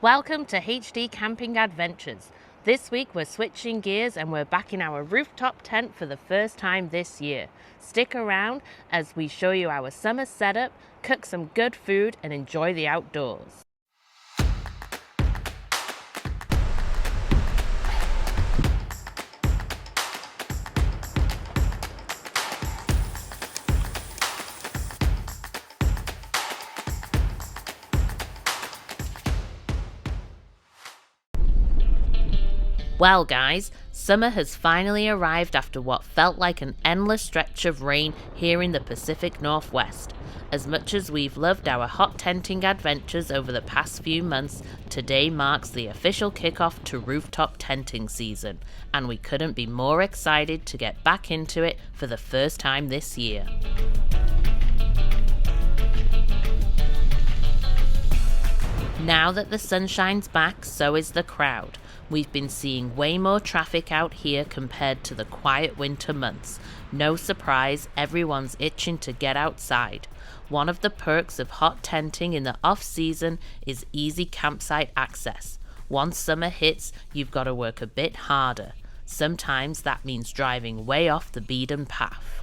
Welcome to HD Camping Adventures. This week we're switching gears and we're back in our rooftop tent for the first time this year. Stick around as we show you our summer setup, cook some good food and enjoy the outdoors. Well guys, summer has finally arrived after what felt like an endless stretch of rain here in the Pacific Northwest. As much as we've loved our hot tenting adventures over the past few months, today marks the official kickoff to rooftop tenting season, and we couldn't be more excited to get back into it for the first time this year. Now that the sunshine's back, so is the crowd. We've been seeing way more traffic out here compared to the quiet winter months. No surprise, everyone's itching to get outside. One of the perks of hot tenting in the off-season is easy campsite access. Once summer hits, you've got to work a bit harder. Sometimes that means driving way off the beaten path.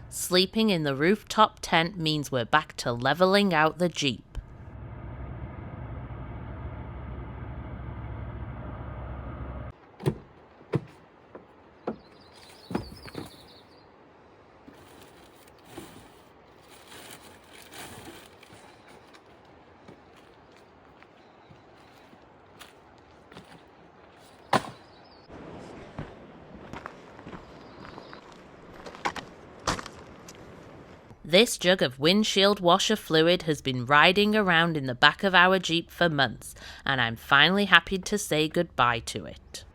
Sleeping in the rooftop tent means we're back to leveling out the Jeep. This jug of windshield washer fluid has been riding around in the back of our Jeep for months, and I'm finally happy to say goodbye to it.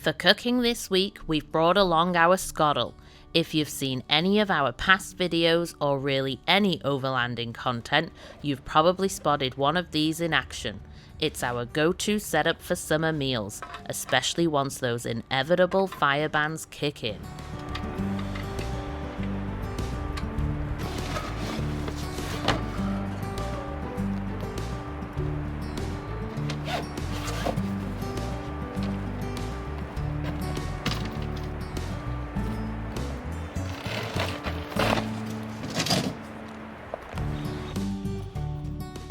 For cooking this week, we've brought along our Skottle. If you've seen any of our past videos or really any overlanding content, you've probably spotted one of these in action. It's our go-to setup for summer meals, especially once those inevitable fire bans kick in.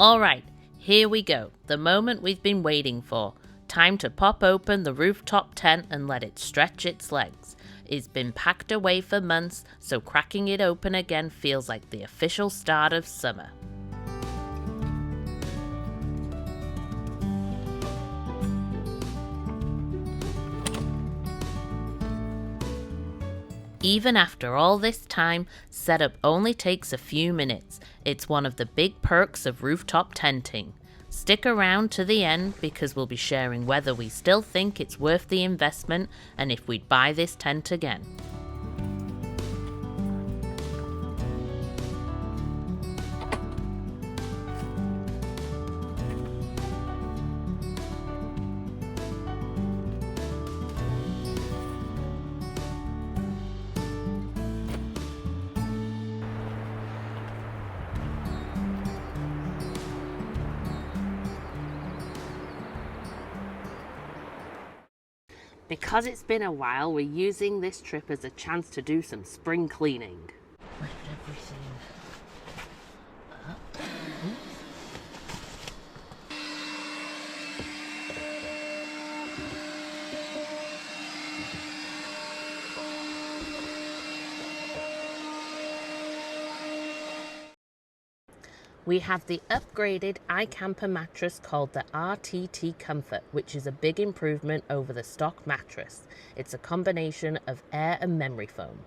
Alright, here we go, the moment we've been waiting for. Time to pop open the rooftop tent and let it stretch its legs. It's been packed away for months, so cracking it open again feels like the official start of summer. Even after all this time, setup only takes a few minutes. It's one of the big perks of rooftop tenting. Stick around to the end because we'll be sharing whether we still think it's worth the investment and if we'd buy this tent again. Because it's been a while, we're using this trip as a chance to do some spring cleaning. Lift everything up. We have the upgraded Ikamper mattress called the RTT Comfort, which is a big improvement over the stock mattress. It's a combination of air and memory foam.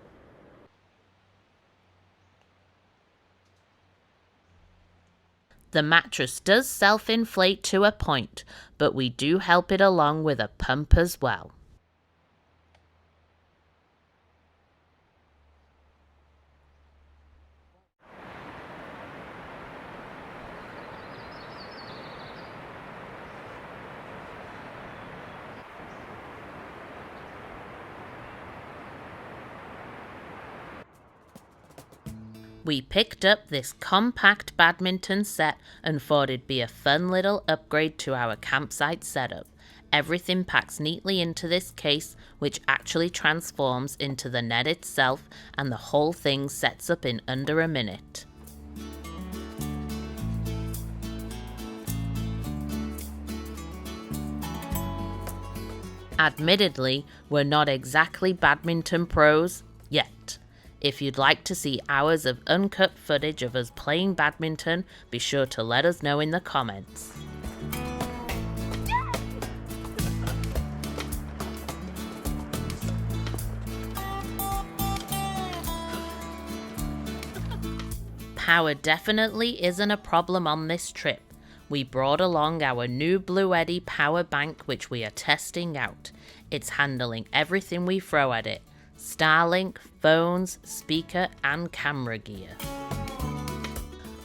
The mattress does self-inflate to a point, but we do help it along with a pump as well. We picked up this compact badminton set and thought it'd be a fun little upgrade to our campsite setup. Everything packs neatly into this case, which actually transforms into the net itself, and the whole thing sets up in under a minute. Admittedly, we're not exactly badminton pros yet. If you'd like to see hours of uncut footage of us playing badminton, be sure to let us know in the comments. Power definitely isn't a problem on this trip. We brought along our new Bluetti power bank, which we are testing out. It's handling everything we throw at it: Starlink, phones, speaker and camera gear.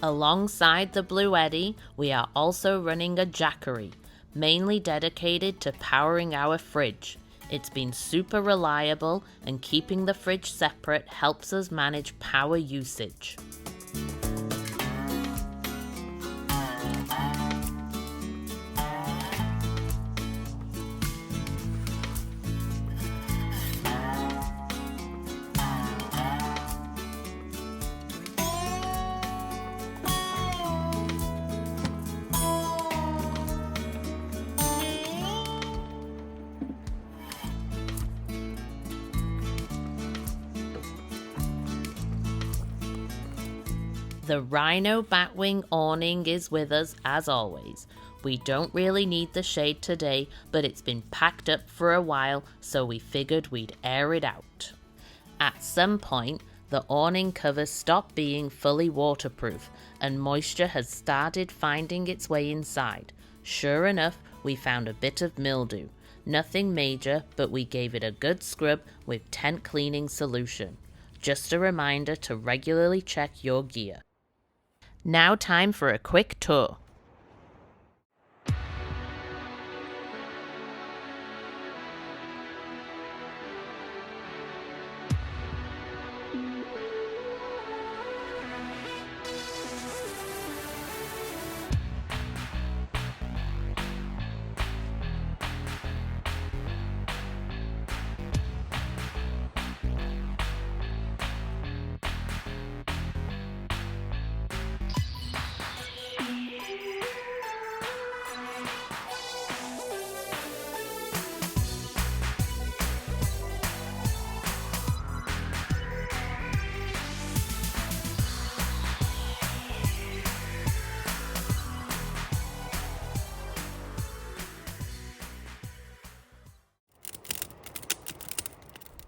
Alongside the Bluetti, we are also running a Jackery, mainly dedicated to powering our fridge. It's been super reliable, and keeping the fridge separate helps us manage power usage. The Rhino Batwing awning is with us as always. We don't really need the shade today, but it's been packed up for a while, so we figured we'd air it out. At some point, the awning covers stopped being fully waterproof, and moisture has started finding its way inside. Sure enough, we found a bit of mildew. Nothing major, but we gave it a good scrub with tent cleaning solution. Just a reminder to regularly check your gear. Now time for a quick tour.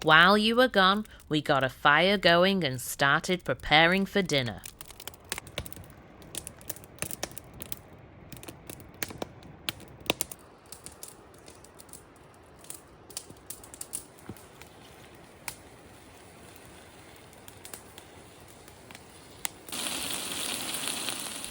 While you were gone, we got a fire going and started preparing for dinner.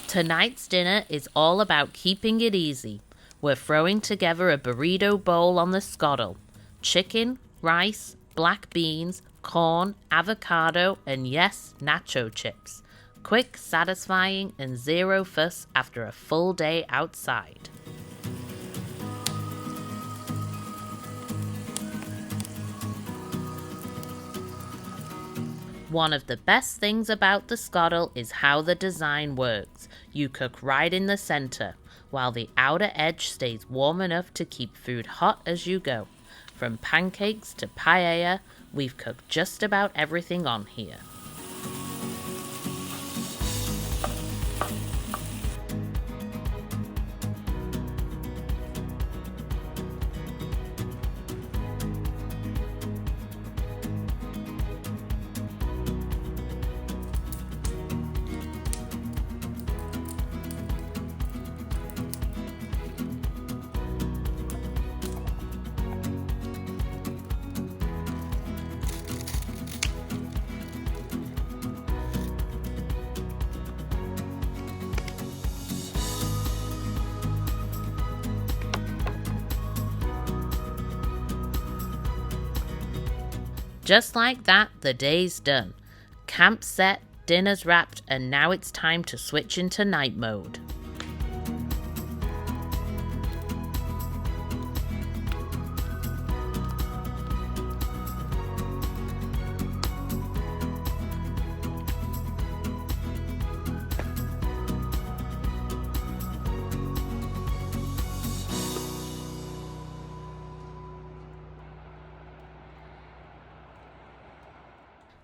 Tonight's dinner is all about keeping it easy. We're throwing together a burrito bowl on the Skottle. Chicken, rice, black beans, corn, avocado, and yes, nacho chips. Quick, satisfying, and zero fuss after a full day outside. One of the best things about the Skottle is how the design works. You cook right in the center, while the outer edge stays warm enough to keep food hot as you go. From pancakes to paella, we've cooked just about everything on here. Just like that, the day's done. Camp's set, dinner's wrapped, and now it's time to switch into night mode.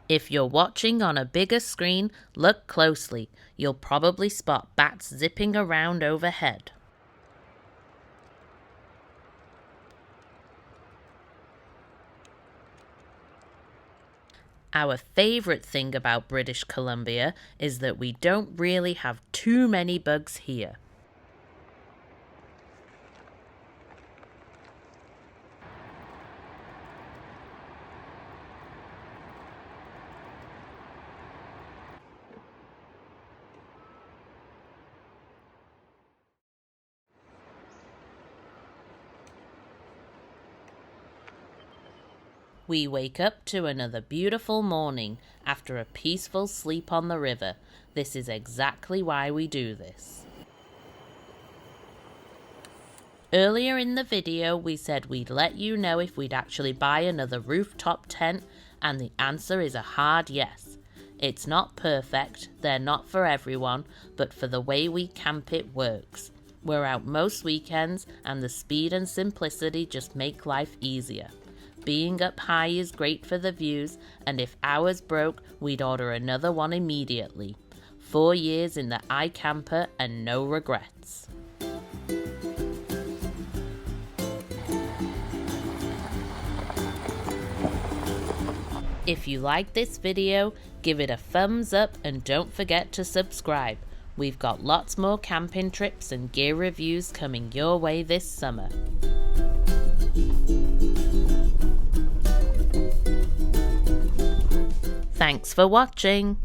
If you're watching on a bigger screen, look closely. You'll probably spot bats zipping around overhead. Our favourite thing about British Columbia is that we don't really have too many bugs here. We wake up to another beautiful morning after a peaceful sleep on the river. This is exactly why we do this. Earlier in the video, we said we'd let you know if we'd actually buy another rooftop tent, and the answer is a hard yes. It's not perfect, they're not for everyone, but for the way we camp it works. We're out most weekends, and the speed and simplicity just make life easier. Being up high is great for the views, and if ours broke, we'd order another one immediately. 4 years in the Ikamper and no regrets. If you like this video, give it a thumbs up and don't forget to subscribe. We've got lots more camping trips and gear reviews coming your way this summer. Thanks for watching.